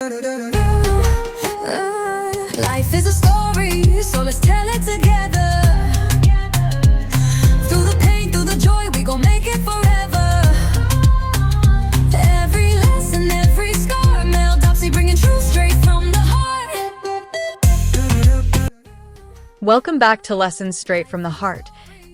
Life is a story, so let's tell it together. Through the pain, through the joy, we gon' make it forever. Every lesson, every scar, Mel Dopsy bringing truth straight from the heart. Welcome back to Lessons Straight from the Heart,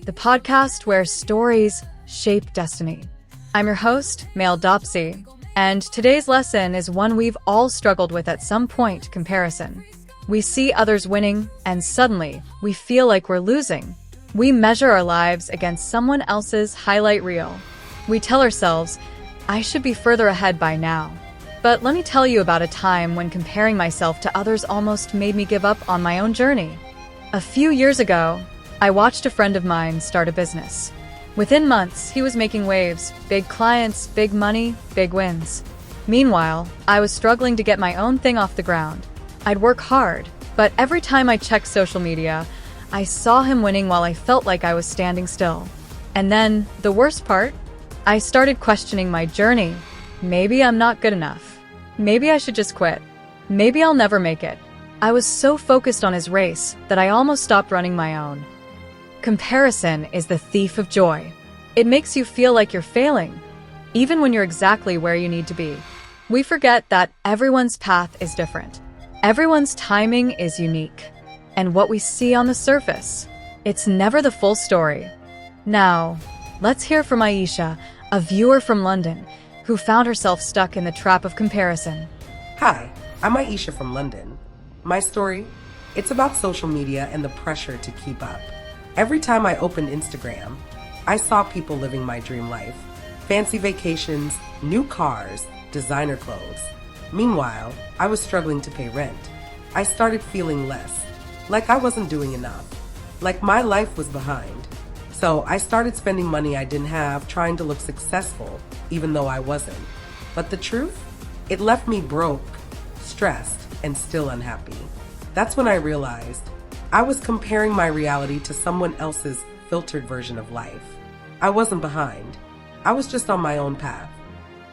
the podcast where stories shape destiny. I'm your host, Mel Dopsy, and today's lesson is one we've all struggled with at some point: comparison. We see others winning, and suddenly, we feel like we're losing. We measure our lives against someone else's highlight reel. We tell ourselves, I should be further ahead by now. But let me tell you about a time when comparing myself to others almost made me give up on my own journey. A few years ago, I watched a friend of mine start a business. Within months, he was making waves, big clients, big money, big wins. Meanwhile, I was struggling to get my own thing off the ground. I'd work hard, but every time I checked social media, I saw him winning while I felt like I was standing still. And then, the worst part, I started questioning my journey. Maybe I'm not good enough. Maybe I should just quit. Maybe I'll never make it. I was so focused on his race that I almost stopped running my own. Comparison is the thief of joy. It makes you feel like you're failing, even when you're exactly where you need to be. We forget that everyone's path is different. Everyone's timing is unique. And what we see on the surface, it's never the full story. Now, let's hear from Aisha, a viewer from London, who found herself stuck in the trap of comparison. Hi, I'm Aisha from London. My story? It's about social media and the pressure to keep up. Every time I opened Instagram, I saw people living my dream life. Fancy vacations, new cars, designer clothes. Meanwhile, I was struggling to pay rent. I started feeling less, like I wasn't doing enough, like my life was behind. So I started spending money I didn't have, trying to look successful, even though I wasn't. But the truth? It left me broke, stressed, and still unhappy. That's when I realized I was comparing my reality to someone else's filtered version of life. I wasn't behind. I was just on my own path.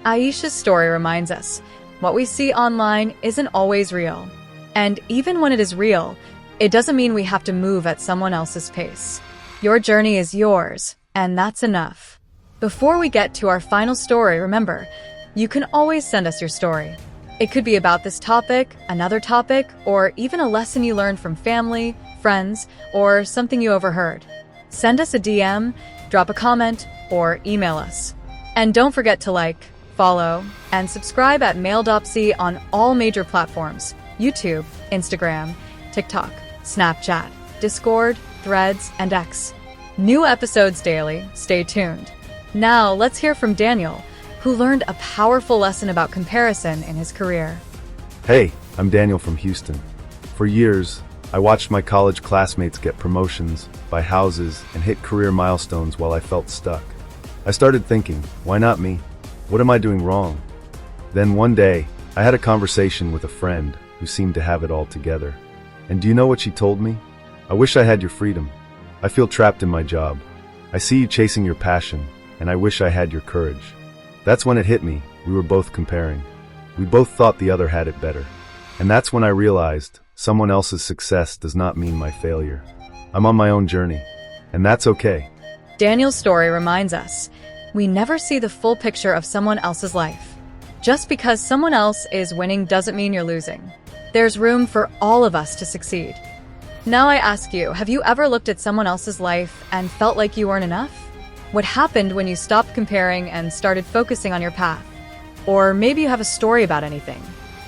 Aisha's story reminds us, what we see online isn't always real. And even when it is real, it doesn't mean we have to move at someone else's pace. Your journey is yours, and that's enough. Before we get to our final story, remember, you can always send us your story. It could be about this topic, another topic, or even a lesson you learned from family, friends, or something you overheard. Send us a DM, drop a comment, or email us. And don't forget to like, follow, and subscribe at Male Dopsy on all major platforms: YouTube, Instagram, TikTok, Snapchat, Discord, Threads, and X. New episodes daily. Stay tuned. Now, let's hear from Daniel, who learned a powerful lesson about comparison in his career. Hey, I'm Daniel from Houston. For years, I watched my college classmates get promotions, buy houses, and hit career milestones while I felt stuck. I started thinking, why not me? What am I doing wrong? Then one day, I had a conversation with a friend who seemed to have it all together. And do you know what she told me? I wish I had your freedom. I feel trapped in my job. I see you chasing your passion, and I wish I had your courage. That's when it hit me. We were both comparing. We both thought the other had it better. And that's when I realized someone else's success does not mean my failure. I'm on my own journey, and that's okay. Daniel's story reminds us, we never see the full picture of someone else's life. Just because someone else is winning doesn't mean you're losing. There's room for all of us to succeed. Now I ask you, have you ever looked at someone else's life and felt like you weren't enough? What happened when you stopped comparing and started focusing on your path? Or maybe you have a story about anything.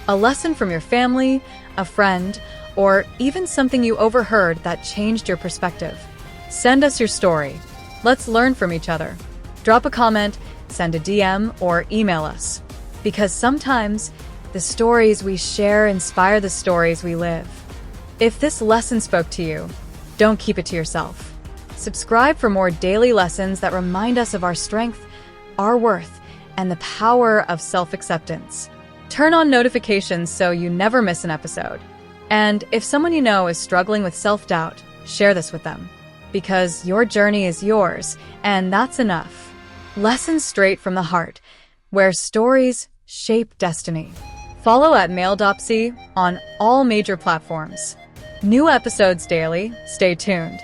A lesson from your family, a friend, or even something you overheard that changed your perspective. Send us your story. Let's learn from each other. Drop a comment, send a DM, or email us. Because sometimes, the stories we share inspire the stories we live. If this lesson spoke to you, don't keep it to yourself. Subscribe for more daily lessons that remind us of our strength, our worth, and the power of self-acceptance. Turn on notifications so you never miss an episode. And if someone you know is struggling with self-doubt, share this with them. Because your journey is yours, and that's enough. Lessons straight from the heart, where stories shape destiny. Follow at Male Dopsy on all major platforms. New episodes daily. Stay tuned.